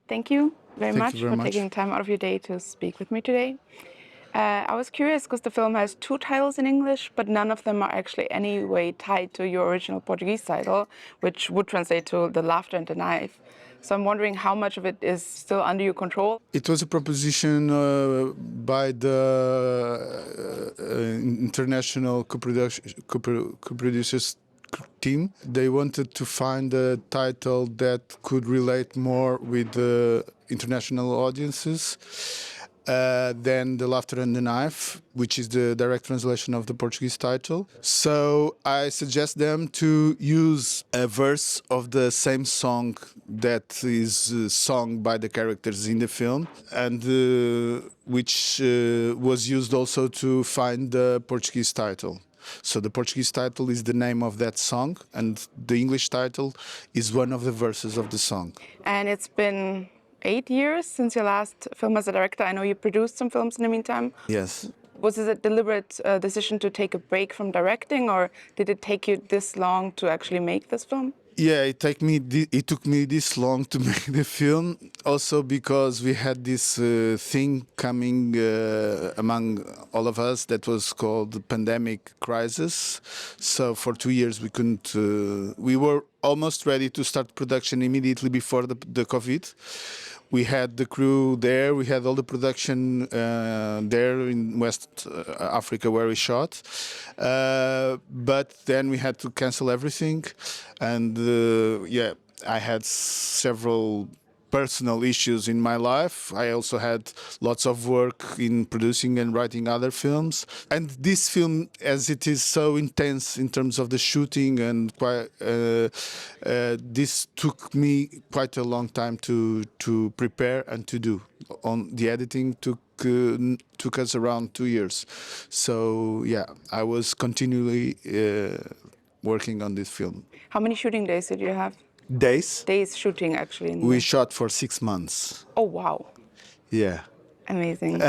thank you very Thank much you very for much. taking time out of your day to speak with me today. I was curious because the film has two titles in English, but none of them are actually any way tied to your original Portuguese title, which would translate to The Laughter and the Knife. So I'm wondering how much of it is still under your control. It was a proposition by the international co-producers team. They wanted to find a title that could relate more with the international audiences than The Laughter and the Knife, which is the direct translation of the Portuguese title. So I suggest them to use a verse of the same song that is sung by the characters in the film, and which was used also to find the Portuguese title. So the Portuguese title is the name of that song, and the English title is one of the verses of the song. And it's been 8 years since your last film as a director. I know you produced some films in the meantime. Yes. Was it a deliberate decision to take a break from directing, or did it take you this long to actually make this film? Yeah, it took me this long to make the film. Also because we had this thing coming among all of us that was called the pandemic crisis. So for 2 years we couldn't. We were almost ready to start production immediately before the COVID. We had the crew there. We had all the production there in West Africa where we shot. But then we had to cancel everything. And yeah, I had several personal issues in my life. I also had lots of work in producing and writing other films. And this film, as it is so intense in terms of the shooting, and this took me quite a long time to prepare and to do. On the editing took us around 2 years. So yeah, I was continually working on this film. How many shooting days did you have? Days? Days shooting, actually. We shot for 6 months. Oh, wow. Yeah. Amazing.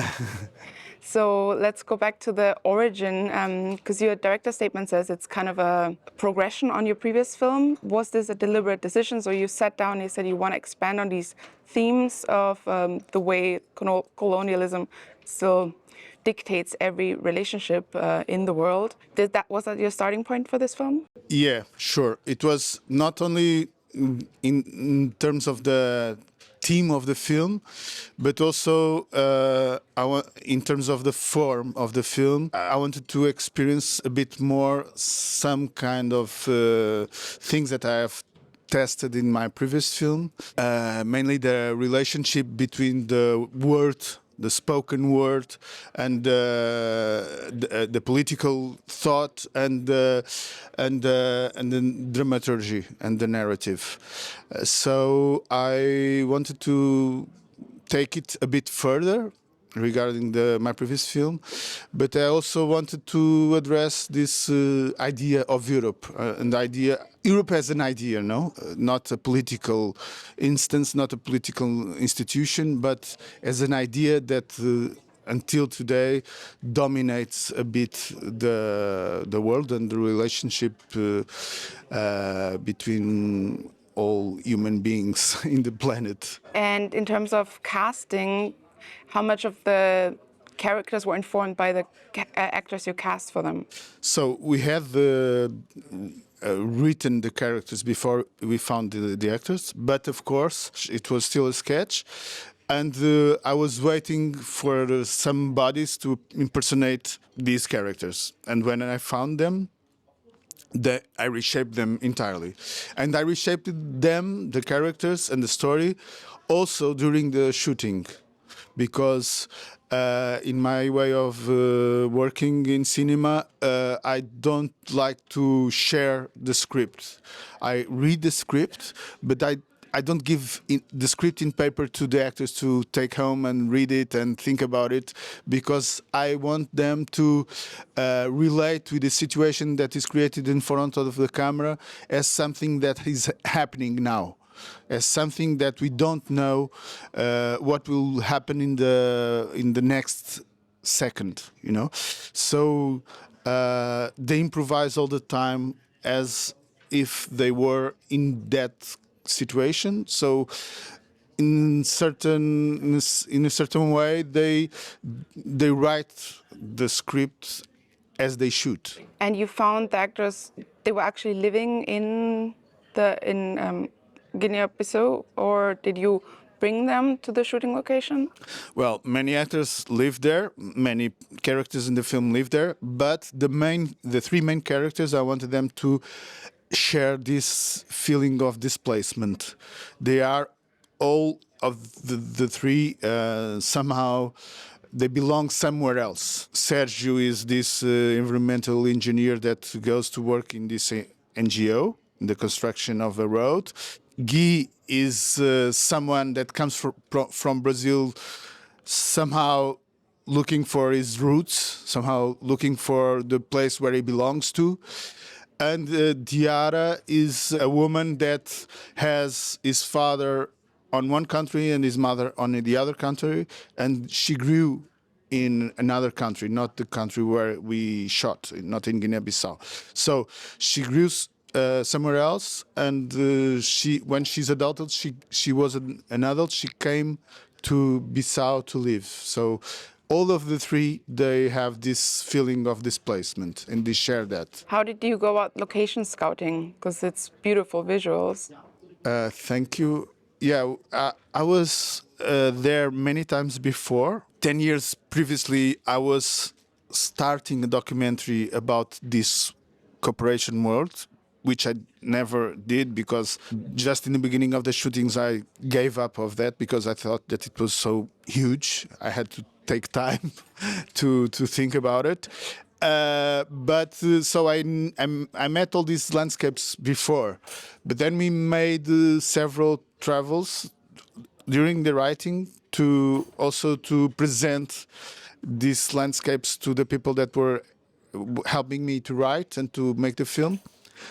So let's go back to the origin, because your director statement says it's kind of a progression on your previous film. Was this a deliberate decision? So you sat down and you said you want to expand on these themes of the way colonialism still dictates every relationship in the world. Was that your starting point for this film? Yeah, sure. It was not only in terms of the theme of the film, but also in terms of the form of the film. I wanted to experience a bit more some kind of things that I have tested in my previous film, mainly the relationship between the word, the spoken word, and the political thought, and the dramaturgy and the narrative. So I wanted to take it a bit further regarding my previous film, but I also wanted to address this idea of Europe, Europe as an idea, not a political instance, not a political institution, but as an idea that until today dominates a bit the world and the relationship between all human beings in the planet. And in terms of casting, how much of the characters were informed by the actors you cast for them? So we had written the characters before we found the actors, but of course it was still a sketch. And I was waiting for some bodies to impersonate these characters. And when I found them, I reshaped them entirely. And I reshaped them, the characters and the story, also during the shooting. Because in my way of working in cinema, I don't like to share the script. I read the script, but I don't give the script in paper to the actors to take home and read it and think about it, because I want them to relate with the situation that is created in front of the camera as something that is happening now, as something that we don't know what will happen in the next second, So they improvise all the time as if they were in that situation. So in a certain way they write the script as they should. And you found the actors, they were actually living in Guinea-Bissau, or did you bring them to the shooting location? Well, many actors live there, many characters in the film live there, but the three main characters, I wanted them to share this feeling of displacement. They are all of the three somehow they belong somewhere else. Sergio is this environmental engineer that goes to work in this NGO, in the construction of a road. Guy is someone that comes from Brazil, somehow looking for his roots, somehow looking for the place where he belongs to. And Diara is a woman that has his father on one country and his mother on the other country, and she grew in another country, not the country where we shot, not in Guinea-Bissau. So she grew somewhere else, and when she's adulted, she was an adult. She came to Bissau to live. So all of the three, they have this feeling of displacement, and they share that. How did you go about location scouting? Because it's beautiful visuals. Thank you. Yeah, I was there many times before. 10 years previously, I was starting a documentary about this cooperation world, which I never did because just in the beginning of the shootings, I gave up of that because I thought that it was so huge. I had to take time to think about it. So I met all these landscapes before, but then we made several travels during the writing to also to present these landscapes to the people that were helping me to write and to make the film.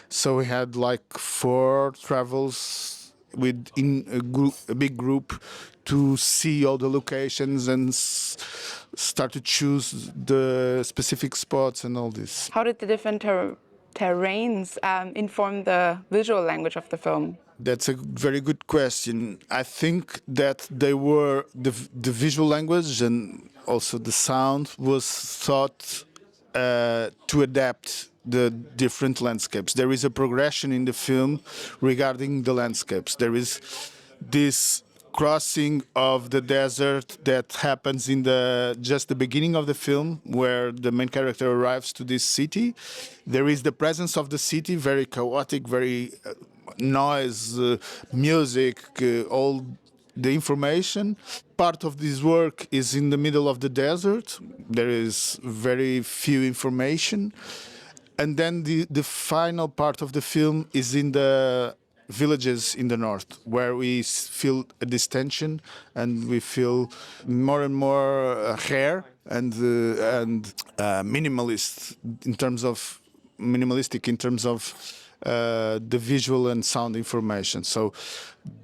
So we had like 4 travels within a big group to see all the locations and start to choose the specific spots and all this. How did the different terrains inform the visual language of the film? That's a very good question. I think that they were the visual language and also the sound was thought to adapt the different landscapes. There is a progression in the film regarding the landscapes. There is this crossing of the desert that happens in just the beginning of the film, where the main character arrives to this city. There is the presence of the city, very chaotic, very noise, music, all the information. Part of this work is in the middle of the desert. There is very few information. And then the final part of the film is in the villages in the north, where we feel a distension and we feel more and more rare and minimalistic in terms of the visual and sound information. So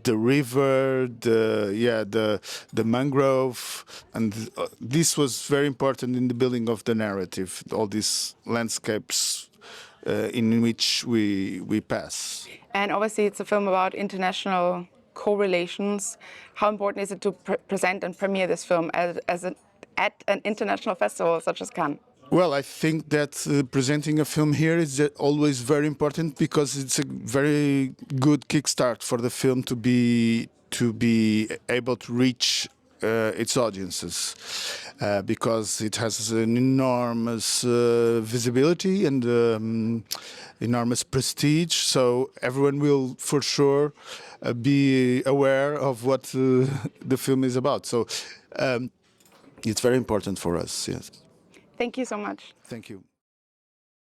the river, the mangrove, and this was very important in the building of the narrative. All these landscapes in which we pass. And obviously, it's a film about international correlations. How important is it to present and premiere this film at an international festival such as Cannes? Well, I think that presenting a film here is always very important because it's a very good kickstart for the film to be able to reach its audiences because it has an enormous visibility and enormous prestige. So everyone will for sure be aware of what the film is about. So it's very important for us. Yes. Thank you so much. Thank you.